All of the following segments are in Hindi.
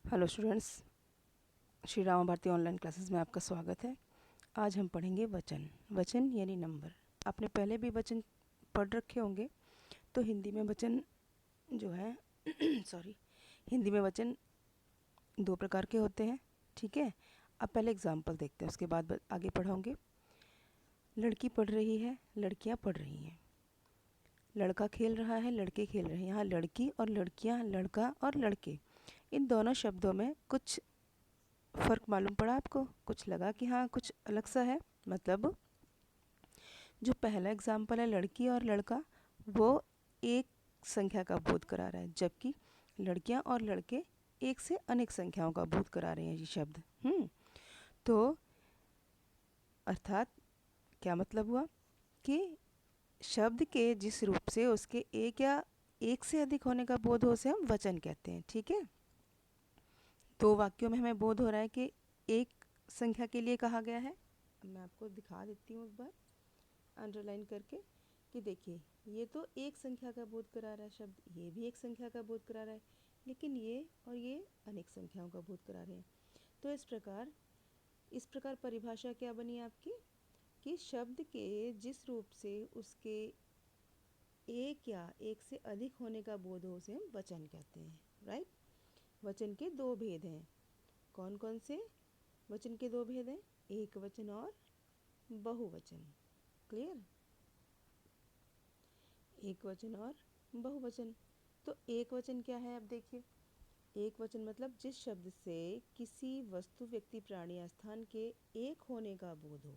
Hello students, Shri Ram Bharati online classes में आपका स्वागत है। आज हम पढ़ेंगे वचन। वचन यानी नंबर। आपने पहले भी वचन पढ़ रखे होंगे। तो हिंदी में वचन जो है सॉरी, हिंदी में वचन दो प्रकार के होते हैं। ठीक है, अब पहले एग्जाम्पल देखते हैं, उसके बाद आगे पढ़ाऊँगे। लड़की पढ़ रही है, लड़कियाँ पढ़ रही हैं। लड़का खेल रहा है, लड़के खेल रहे हैं। यहाँ लड़की और लड़कियाँ, लड़का और लड़के, इन दोनों शब्दों में कुछ फ़र्क मालूम पड़ा आपको? कुछ लगा कि हाँ कुछ अलग सा है? मतलब जो पहला एग्जाम्पल है लड़की और लड़का, वो एक संख्या का बोध करा रहा है, जबकि लड़कियां और लड़के एक से अनेक संख्याओं का बोध करा रहे हैं ये शब्द। तो अर्थात क्या मतलब हुआ कि शब्द के जिस रूप से उसके एक या एक से अधिक होने का बोध हो, उसे हम वचन कहते हैं। ठीक है, दो वाक्यों में हमें बोध हो रहा है कि एक संख्या के लिए कहा गया है। अब मैं आपको दिखा देती हूँ एक बार अंडरलाइन करके कि देखिए, ये तो एक संख्या का बोध करा रहा है शब्द, ये भी एक संख्या का बोध करा रहा है, लेकिन ये और ये अनेक संख्याओं का बोध करा रहे हैं। तो इस प्रकार परिभाषा क्या बनी आपकी कि शब्द के जिस रूप से उसके एक या एक से अधिक होने का बोध हो, उसे हम वचन कहते हैं। राइट। वचन के दो भेद हैं। कौन कौन से वचन के दो भेद हैं? एक वचन और बहुवचन। क्लियर? एक वचन और बहुवचन। तो एक वचन क्या है? अब देखिए, एक वचन मतलब जिस शब्द से किसी वस्तु, व्यक्ति, प्राणी या स्थान के एक होने का बोध हो,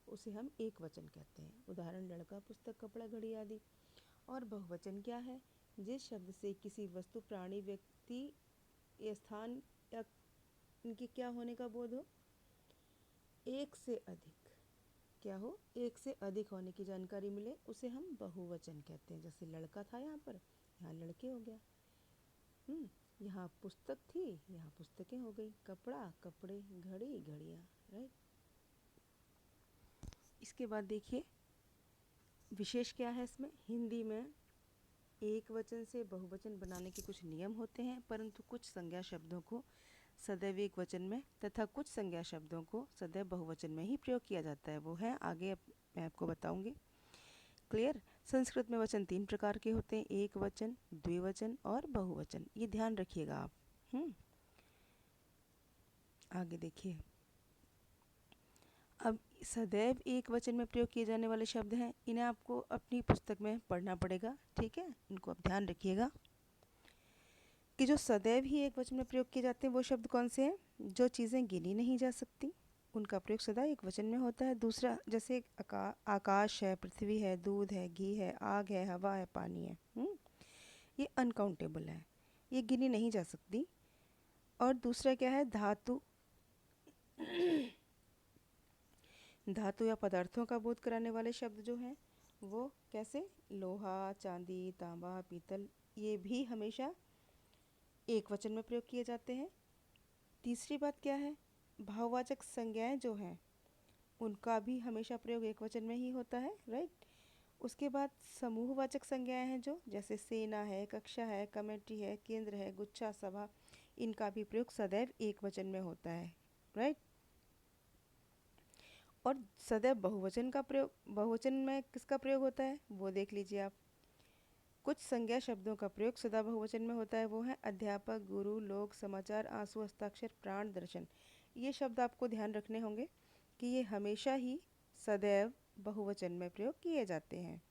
उसे हम एक वचन कहते हैं। उदाहरण लड़का, पुस्तक, कपड़ा, घड़ी आदि। और बहुवचन क्या है? जिस शब्द से किसी वस्तु, प्राणी, व्यक्ति या स्थान या इनके क्या होने का बोध हो? एक से अधिक। क्या हो? एक से अधिक होने की जानकारी मिले, उसे हम बहुवचन कहते हैं। जैसे लड़का था यहाँ पर, यहाँ लड़के हो गया। यहाँ पुस्तक थी, यहाँ पुस्तकें हो गई। कपड़ा, कपड़े, घड़ी, घड़ियाँ। राइट। इसके बाद देखिए विशेष क्या है इसमें। हिंदी में एक वचन से बहुवचन बनाने के कुछ नियम होते हैं, परंतु कुछ संज्ञा शब्दों को सदैव एक वचन में तथा कुछ संज्ञा शब्दों को सदैव बहुवचन में ही प्रयोग किया जाता है। वो है आगे मैं आपको बताऊंगी। क्लियर? संस्कृत में वचन तीन प्रकार के होते हैं: एक वचन, द्विवचन और बहुवचन। ये ध्यान रखिएगा आप। आगे देखिए, अब सदैव एक वचन में प्रयोग किए जाने वाले शब्द हैं, इन्हें आपको अपनी पुस्तक में पढ़ना पड़ेगा। ठीक है, इनको आप ध्यान रखिएगा कि जो सदैव ही एक वचन में प्रयोग किए जाते हैं वो शब्द कौन से हैं? जो चीज़ें गिनी नहीं जा सकती, उनका प्रयोग सदा एक वचन में होता है। दूसरा, जैसे आकाश है, पृथ्वी है, दूध है, घी है, आग है, हवा है, पानी है। ये अनकाउंटेबल है, ये गिनी नहीं जा सकती। और दूसरा क्या है? धातु धातु या पदार्थों का बोध कराने वाले शब्द जो हैं वो कैसे? लोहा, चांदी, तांबा, पीतल, ये भी हमेशा एक वचन में प्रयोग किए जाते हैं। तीसरी बात क्या है? भाववाचक संज्ञाएं जो हैं उनका भी हमेशा प्रयोग एक वचन में ही होता है। राइट। उसके बाद समूहवाचक संज्ञाएं हैं जो, जैसे सेना है, कक्षा है, कमेटी है, केंद्र है, गुच्छा, सभा, इनका भी प्रयोग सदैव एक वचन में होता है। राइट। और सदैव बहुवचन में किसका प्रयोग होता है वो देख लीजिए आप। कुछ संज्ञा शब्दों का प्रयोग सदा बहुवचन में होता है, वो है अध्यापक, गुरु, लोक, समाचार, आंसू, हस्ताक्षर, प्राण, दर्शन। ये शब्द आपको ध्यान रखने होंगे कि ये हमेशा ही सदैव बहुवचन में प्रयोग किए जाते हैं।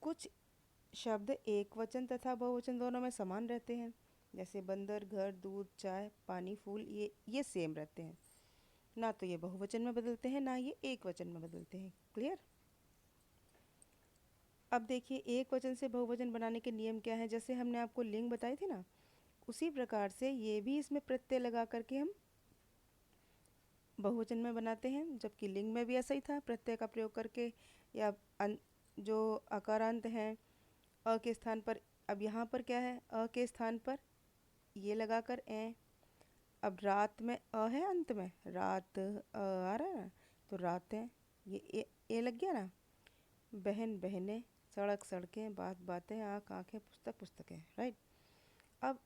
कुछ शब्द एक वचन तथा बहुवचन दोनों में समान रहते हैं, जैसे बंदर, घर, दूध, चाय, पानी, फूल, ये सेम रहते हैं। ना तो ये बहुवचन में बदलते हैं, ना ये एक वचन में बदलते हैं। क्लियर? अब देखिए, एक वचन से बहुवचन बनाने के नियम क्या है। जैसे हमने आपको लिंग बताई थी ना, उसी प्रकार से ये भी इसमें प्रत्यय लगा करके हम बहुवचन में बनाते हैं, जबकि लिंग में भी ऐसा ही था, प्रत्यय का प्रयोग करके या जो अकारांत हैं अ के स्थान पर। अब यहाँ पर क्या है? अ के स्थान पर ये लगाकर ए। अब रात में अ है अंत में, रात आ रहा है ना, तो रात है, ये ए लग गया ना। बहन, बहनें, सड़क, सड़कें, बात, बातें, आँख, आँखें, पुस्तक, पुस्तकें। राइट। अब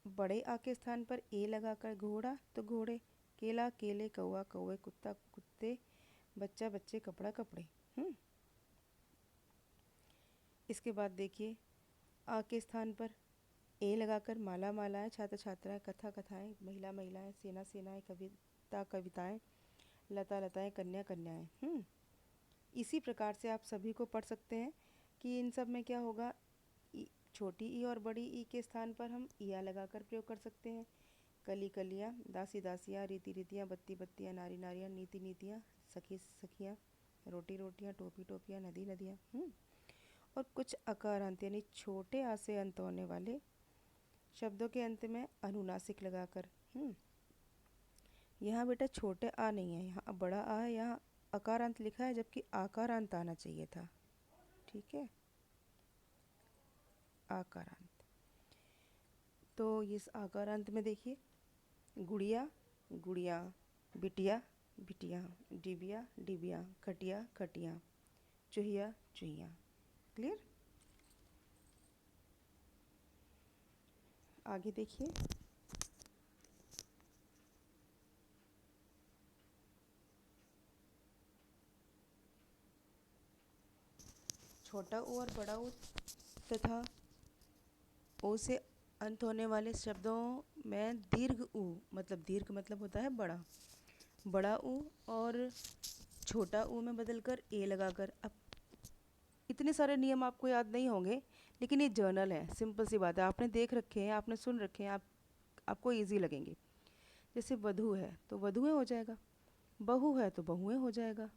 बड़े आ के स्थान पर ए लगाकर घोड़ा तो घोड़े, केला केले, कौवा कौवे, कुत्ता कुत्ते, बच्चा बच्चे, कपड़ा कपड़े। इसके बाद देखिए आ के स्थान पर ए लगाकर माला मालाएं, छात्र छात्राएं, कथा कथाएं, महिला महिलाएं, सेना सेनाएं, कविता कविताएं, लता लताएं, कन्या कन्याएं। इसी प्रकार से आप सभी को पढ़ सकते हैं कि इन सब में क्या होगा, छोटी ई और बड़ी ई के स्थान पर हम इया लगाकर प्रयोग कर सकते हैं। कली कलियाँ, दासी दासियाँ, रीति रीतियाँ, बत्ती बत्तियाँ, नारी नारियाँ, नीति नीतियाँ, सखी सखियाँ, रोटी रोटियाँ, टोपी टोपियाँ, नदी नदियाँ। और कुछ अकारांत यानी छोटे आ से अंत होने वाले शब्दों के अंत में अनुनासिक लगाकर। यहाँ बेटा छोटे आ नहीं है, यहाँ बड़ा आ है, यहाँ अकारांत लिखा है जबकि आकारांत आना चाहिए था। ठीक है, आकारांत। तो इस आकारांत में देखिए गुड़िया गुड़िया, बिटिया बिटिया, डिबिया डिबिया, खटिया खटिया, चूहिया चूहिया। क्लियर? आगे देखिए छोटा ऊ और बड़ा ऊ तथा ओ से अंत होने वाले शब्दों में दीर्घ ऊ मतलब दीर्घ मतलब होता है बड़ा, बड़ा ऊ और छोटा ऊ में बदलकर ए लगाकर। अब इतने सारे नियम आपको याद नहीं होंगे, लेकिन ये जर्नल है, सिंपल सी बात है, आपने देख रखे हैं, आपने सुन रखे हैं, आपको इजी लगेंगे। जैसे वधू है तो वधुएं हो जाएगा, बहू है तो बहुएं हो जाएगा,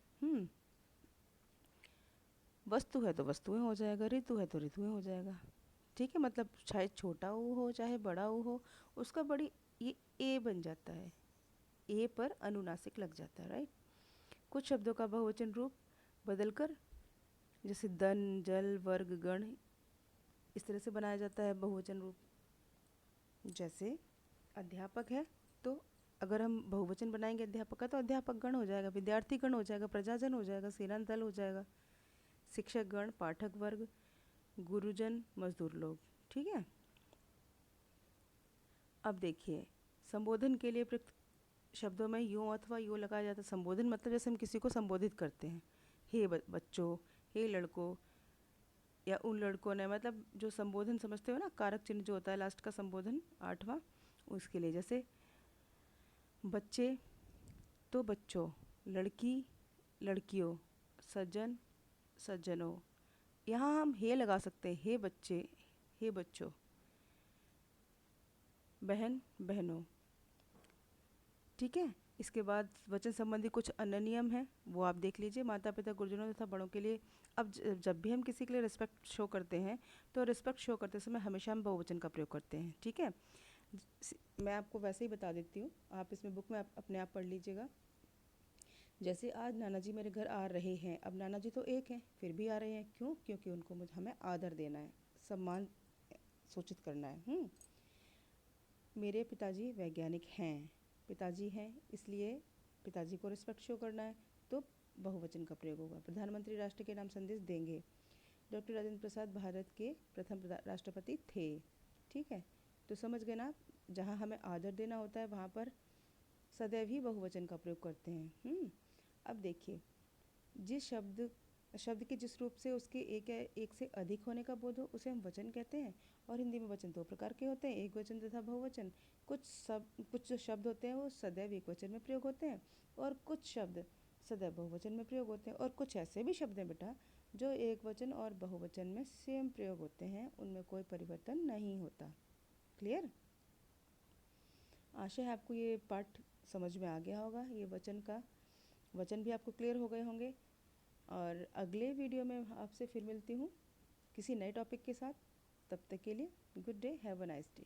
वस्तु है तो वस्तुएं हो जाएगा, ऋतु है तो ऋतुएं हो जाएगा। ठीक है, मतलब चाहे छोटा ऊ हो चाहे बड़ा ऊ हो, उसका बड़ी ये ए बन जाता है, ए पर अनुनासिक लग जाता है। राइट? कुछ शब्दों का बहुवचन रूप बदलकर जैसे दन जल वर्ग गण इस तरह से बनाया जाता है बहुवचन रूप। जैसे अध्यापक है तो अगर हम बहुवचन बनाएंगे अध्यापक का तो अध्यापक गण हो जाएगा, विद्यार्थी गण हो जाएगा, प्रजाजन हो जाएगा, सेना दल हो जाएगा, शिक्षक गण, पाठक वर्ग, गुरुजन, मजदूर लोग। ठीक है, अब देखिए संबोधन के लिए प्रयुक्त शब्दों में यूँ अथवा यूँ लगाया जाता है। संबोधन मतलब जैसे हम किसी को संबोधित करते हैं, हे बच्चों, हे लड़कों, या उन लड़कों ने, मतलब जो संबोधन समझते हो ना, कारक चिन्ह जो होता है लास्ट का संबोधन 8वां, उसके लिए जैसे बच्चे तो बच्चों, लड़की लड़कियों, सज्जन सज्जनों। यहाँ हम हे लगा सकते हैं, हे बच्चे, हे बच्चों, बहन बहनों। ठीक है, इसके बाद वचन संबंधी कुछ अन्य नियम हैं, वो आप देख लीजिए। माता पिता गुरुजनों तथा बड़ों के लिए, अब जब भी हम किसी के लिए रिस्पेक्ट शो करते हैं तो रिस्पेक्ट शो करते समय हमेशा हम बहुवचन का प्रयोग करते हैं। ठीक है, मैं आपको वैसे ही बता देती हूँ, आप इसमें बुक में अपने आप पढ़ लीजिएगा। जैसे आज नाना जी मेरे घर आ रहे हैं, अब नाना जी तो एक हैं फिर भी आ रहे हैं, क्यों? क्योंकि उनको हमें आदर देना है, सम्मान सूचित करना है। मेरे पिताजी वैज्ञानिक हैं, पिताजी हैं इसलिए पिताजी को रिस्पेक्ट शो करना है, तो बहुवचन का प्रयोग होगा। प्रधानमंत्री राष्ट्र के नाम संदेश देंगे, डॉक्टर राजेंद्र प्रसाद भारत के प्रथम राष्ट्रपति थे। ठीक है, तो समझ गए ना, जहाँ हमें आदर देना होता है वहाँ पर सदैव ही बहुवचन का प्रयोग करते हैं। अब देखिए, जिस शब्द के जिस रूप से उसके एक से अधिक होने का बोध हो उसे हम वचन कहते हैं। और हिंदी में वचन दो प्रकार के होते हैं, एक वचन तथा बहुवचन। कुछ जो शब्द होते हैं वो सदैव एक वचन में प्रयोग होते हैं और कुछ शब्द सदैव बहुवचन में प्रयोग होते हैं। और कुछ ऐसे भी शब्द हैं बेटा जो एक वचन और बहुवचन में सेम प्रयोग होते हैं, उनमें कोई परिवर्तन नहीं होता। क्लियर? आशा है आपको ये पाठ समझ में आ गया होगा, ये वचन भी आपको क्लियर हो गए होंगे। और अगले वीडियो में आपसे फिर मिलती हूँ किसी नए टॉपिक के साथ। तब तक के लिए good day, have a nice day.